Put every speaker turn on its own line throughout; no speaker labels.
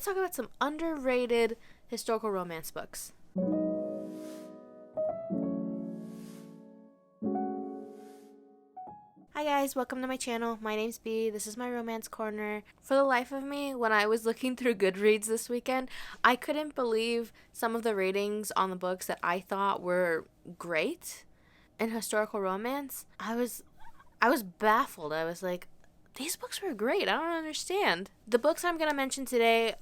let's talk about some underrated historical romance books. Hi guys, welcome to my channel. My name's B. This is my romance corner. For the life of me, when I was looking through Goodreads this weekend, I couldn't believe some of the ratings on the books that I thought were great in historical romance. I was baffled. I was like, these books were great. I don't understand. The books I'm going to mention today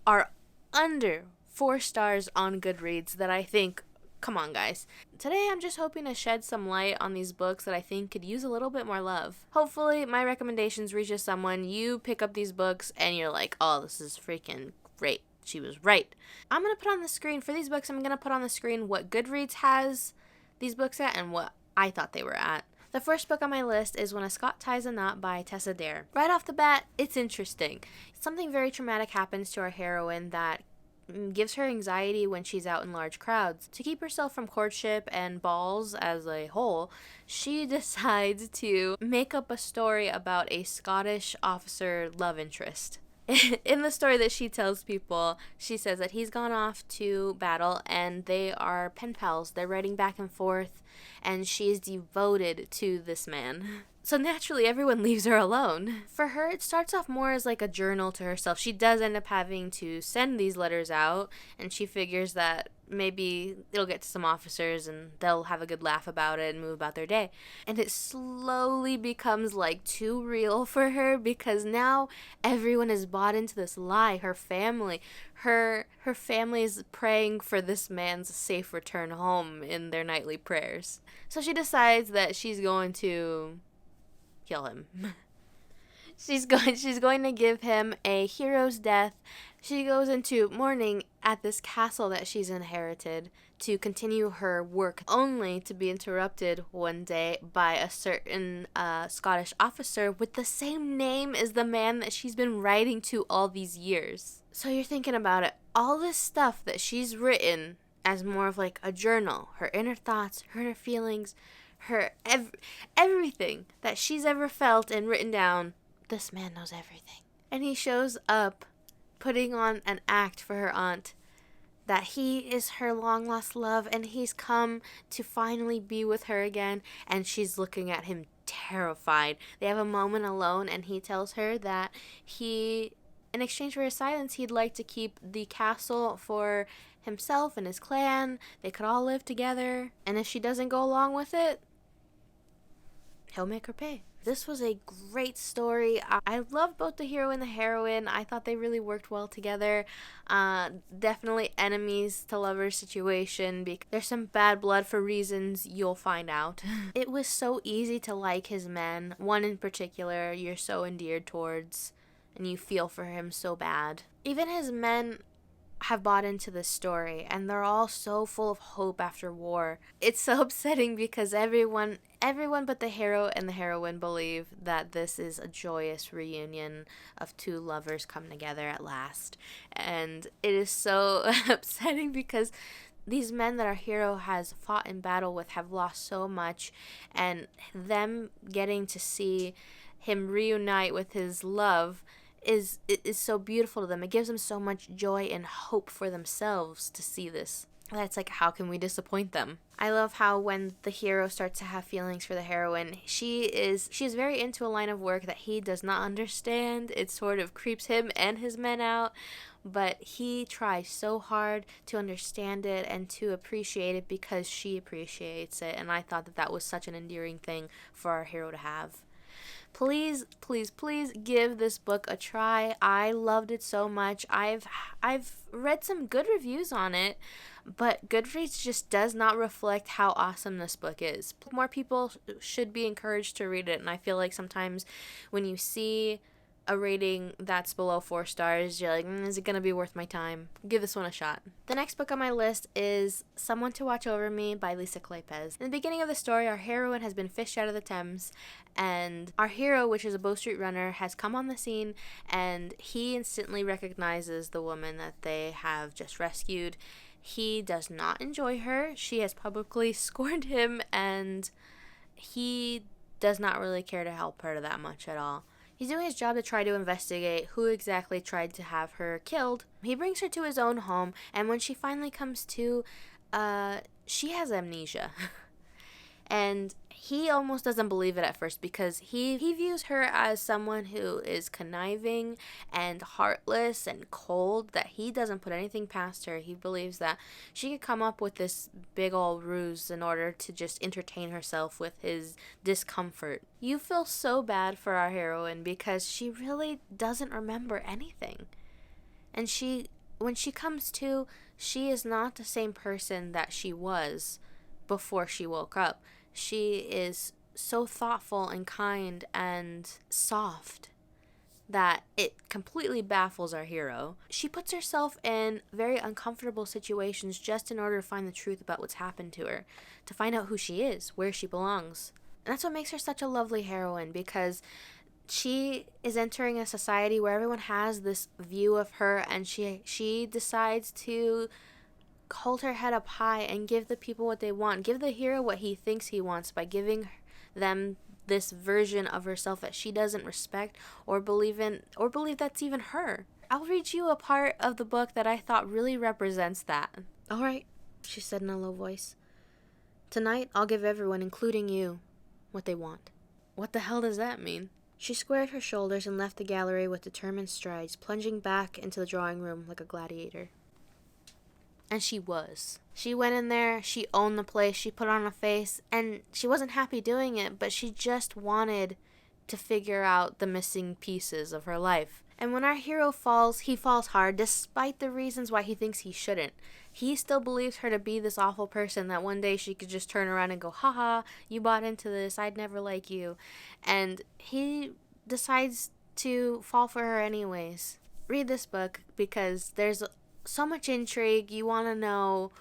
are under 4 stars on Goodreads that I think, come on guys. Today I'm just hoping to shed some light on these books that I think could use a little bit more love. Hopefully my recommendations reaches someone. You pick up these books and you're like, oh, this is freaking great. She was right. I'm going to put on the screen, for these books, I'm going to put on the screen what Goodreads has these books at and what I thought they were at. The first book on my list is When a Scot Ties a Knot by Tessa Dare. Right off the bat, it's interesting. Something very traumatic happens to our heroine that gives her anxiety when she's out in large crowds. To keep herself from courtship and balls as a whole, she decides to make up a story about a Scottish officer love interest. In the story that she tells people, she says that he's gone off to battle and they are pen pals. They're writing back and forth, and she is devoted to this man. So naturally, everyone leaves her alone. For her, it starts off more as like a journal to herself. She does end up having to send these letters out, and she figures that maybe it'll get to some officers and they'll have a good laugh about it and move about their day. And it slowly becomes like too real for her because now everyone is bought into this lie. Her family, her family is praying for this man's safe return home in their nightly prayers. So she decides that she's going to kill him. She's going to give him a hero's death. She goes into mourning at this castle that she's inherited to continue her work, only to be interrupted one day by a certain Scottish officer with the same name as the man that she's been writing to all these years. So you're thinking about it, all this stuff that she's written as more of like a journal, her inner thoughts, her inner feelings, her everything that she's ever felt and written down. This man knows everything. And he shows up putting on an act for her aunt that he is her long lost love and he's come to finally be with her again, and she's looking at him terrified. They have a moment alone and he tells her that in exchange for his silence, he'd like to keep the castle for himself and his clan. They could all live together, and if she doesn't go along with it, he'll make her pay. This was a great story. I love both the hero and the heroine. I thought they really worked well together. Definitely enemies to lovers situation, because there's some bad blood for reasons you'll find out. It was so easy to like his men. One in particular you're so endeared towards, and you feel for him so bad. Even his men have bought into this story, and they're all so full of hope after war. It's so upsetting because everyone but the hero and the heroine believe that this is a joyous reunion of two lovers come together at last. And it is so upsetting because these men that our hero has fought in battle with have lost so much, and them getting to see him reunite with his love is so beautiful to them. It gives them so much joy and hope for themselves to see this. That's like, how can we disappoint them? I love how when the hero starts to have feelings for the heroine, she is very into a line of work that he does not understand. It sort of creeps him and his men out, but he tries so hard to understand it and to appreciate it because she appreciates it. And I thought that was such an endearing thing for our hero to have. Please, please, please give this book a try. I loved it so much. I've read some good reviews on it, but Goodreads just does not reflect how awesome this book is. More people should be encouraged to read it, and I feel like sometimes when you see a rating that's below 4 stars, you're like, is it going to be worth my time? Give this one a shot. The next book on my list is Someone to Watch Over Me by Lisa Kleypas. In the beginning of the story, our heroine has been fished out of the Thames, and our hero, which is a Bow Street runner, has come on the scene, and he instantly recognizes the woman that they have just rescued. He does not enjoy her. She has publicly scorned him, and he does not really care to help her that much at all. He's doing his job to try to investigate who exactly tried to have her killed. He brings her to his own home, and when she finally comes to, she has amnesia. And he almost doesn't believe it at first because he views her as someone who is conniving and heartless and cold, that he doesn't put anything past her. He believes that she could come up with this big old ruse in order to just entertain herself with his discomfort. You feel so bad for our heroine because she really doesn't remember anything. And when she comes to, she is not the same person that she was before she woke up. She is so thoughtful and kind and soft that it completely baffles our hero. She puts herself in very uncomfortable situations just in order to find the truth about what's happened to her, to find out who she is, where she belongs. And that's what makes her such a lovely heroine, because she is entering a society where everyone has this view of her, and she decides to hold her head up high and give the people what they want. Give the hero what he thinks he wants by giving them this version of herself that she doesn't respect or believe in, or believe that's even her. I'll read you a part of the book that I thought really represents that. "All right," she said in a low voice. "Tonight I'll give everyone, including you, what they want." What the hell does that mean? She squared her shoulders and left the gallery with determined strides, plunging back into the drawing room like a gladiator. And she was. She went in there, she owned the place, she put on a face, and she wasn't happy doing it, but she just wanted to figure out the missing pieces of her life. And when our hero falls, he falls hard, despite the reasons why he thinks he shouldn't. He still believes her to be this awful person that one day she could just turn around and go, haha, you bought into this, I'd never like you. And he decides to fall for her anyways. Read this book because there's so much intrigue. You want to know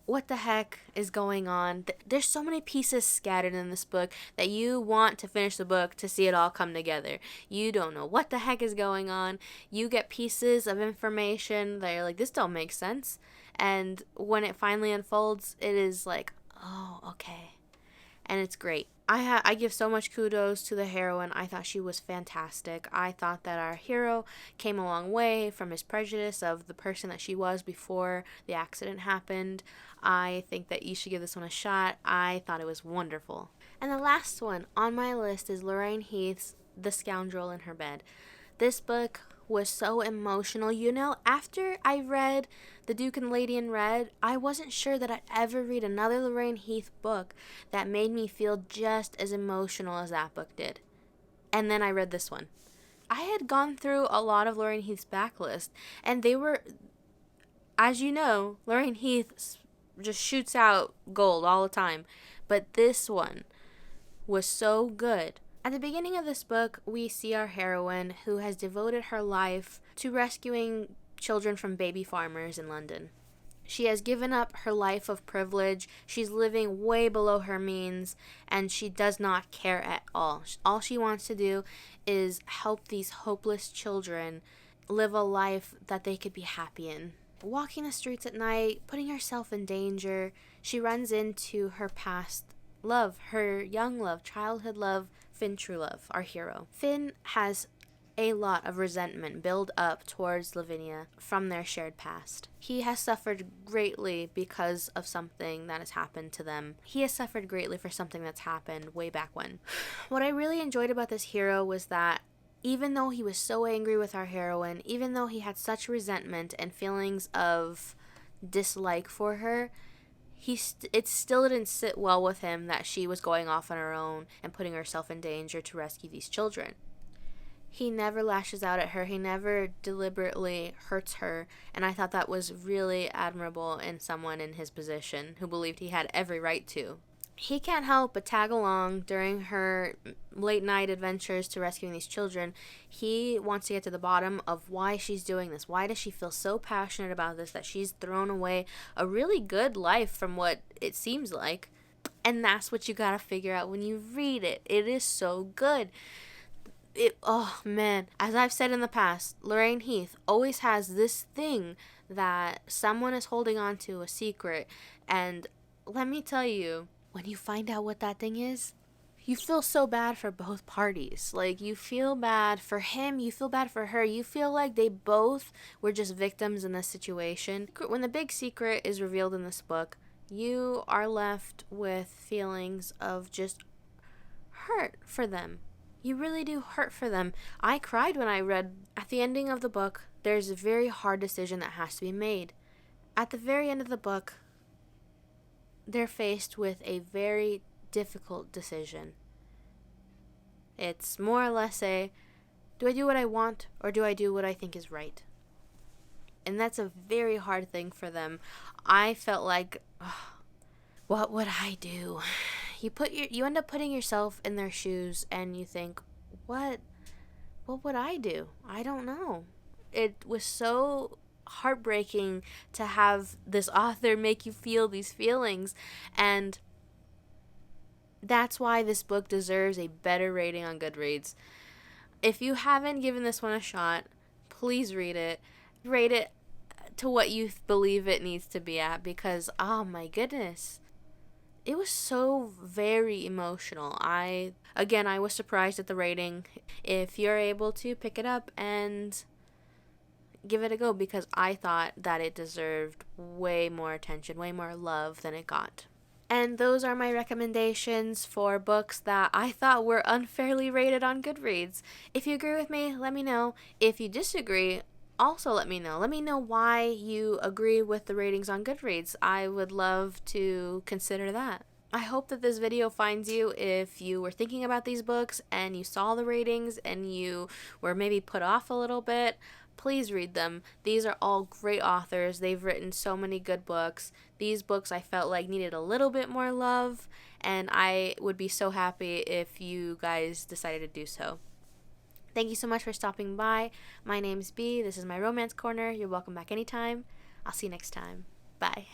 what the heck is going on. There's so many pieces scattered in this book that you want to finish the book to see it all come together. You don't know what the heck is going on. You get pieces of information that you're like, this don't make sense. And when it finally unfolds, it is like, oh, okay. And it's great. I give so much kudos to the heroine. I thought she was fantastic. I thought that our hero came a long way from his prejudice of the person that she was before the accident happened. I think that you should give this one a shot. I thought it was wonderful. And the last one on my list is Lorraine Heath's The Scoundrel in Her Bed. This book was so emotional. You know, after I read The Duke and Lady in Red, I wasn't sure that I'd ever read another Lorraine Heath book that made me feel just as emotional as that book did. And then I read this one. I had gone through a lot of Lorraine Heath's backlist, and they were, as you know, Lorraine Heath just shoots out gold all the time. But this one was so good. At the beginning of this book, we see our heroine who has devoted her life to rescuing children from baby farmers in London. She has given up her life of privilege. She's living way below her means, and she does not care at all. All she wants to do is help these hopeless children live a life that they could be happy in. Walking the streets at night, putting herself in danger, she runs into her past love, her young love, childhood love, Finn Truelove, our hero. Finn has a lot of resentment build up towards Lavinia from their shared past. He has suffered greatly because of something that has happened to them. He has suffered greatly for something that's happened way back when. What I really enjoyed about this hero was that even though he was so angry with our heroine, even though he had such resentment and feelings of dislike for her, it still didn't sit well with him that she was going off on her own and putting herself in danger to rescue these children. He never lashes out at her. He never deliberately hurts her. And I thought that was really admirable in someone in his position who believed he had every right to. He can't help but tag along during her late night adventures to rescuing these children. He wants to get to the bottom of why she's doing this. Why does she feel so passionate about this that she's thrown away a really good life from what it seems like? And that's what you gotta figure out when you read it. It is so good. Oh man, as I've said in the past, Lorraine Heath always has this thing that someone is holding on to, a secret. And let me tell you, when you find out what that thing is, you feel so bad for both parties. Like, you feel bad for him, you feel bad for her. You feel like they both were just victims in this situation. When the big secret is revealed in this book, you are left with feelings of just hurt for them. You really do hurt for them. I cried when I read at the ending of the book, there's a very hard decision that has to be made. At the very end of the book, they're faced with a very difficult decision. It's more or less a, do I do what I want or do I do what I think is right? And that's a very hard thing for them. I felt like, what would I do? You end up putting yourself in their shoes and you think, what would I do? I don't know. It was so heartbreaking to have this author make you feel these feelings, and that's why this book deserves a better rating on Goodreads. If you haven't given this one a shot, please read it. Rate it to what you believe it needs to be at, because oh my goodness, it was so very emotional. I was surprised at the rating. If you're able to, pick it up and give it a go, because I thought that it deserved way more attention, way more love than it got. And those are my recommendations for books that I thought were unfairly rated on Goodreads. If you agree with me, let me know. If you disagree, also let me know. Let me know why you agree with the ratings on Goodreads. I would love to consider that. I hope that this video finds you if you were thinking about these books and you saw the ratings and you were maybe put off a little bit. Please read them. These are all great authors. They've written so many good books. These books I felt like needed a little bit more love, and I would be so happy if you guys decided to do so. Thank you so much for stopping by. My name's B. This is my Romance Corner. You're welcome back anytime. I'll see you next time. Bye.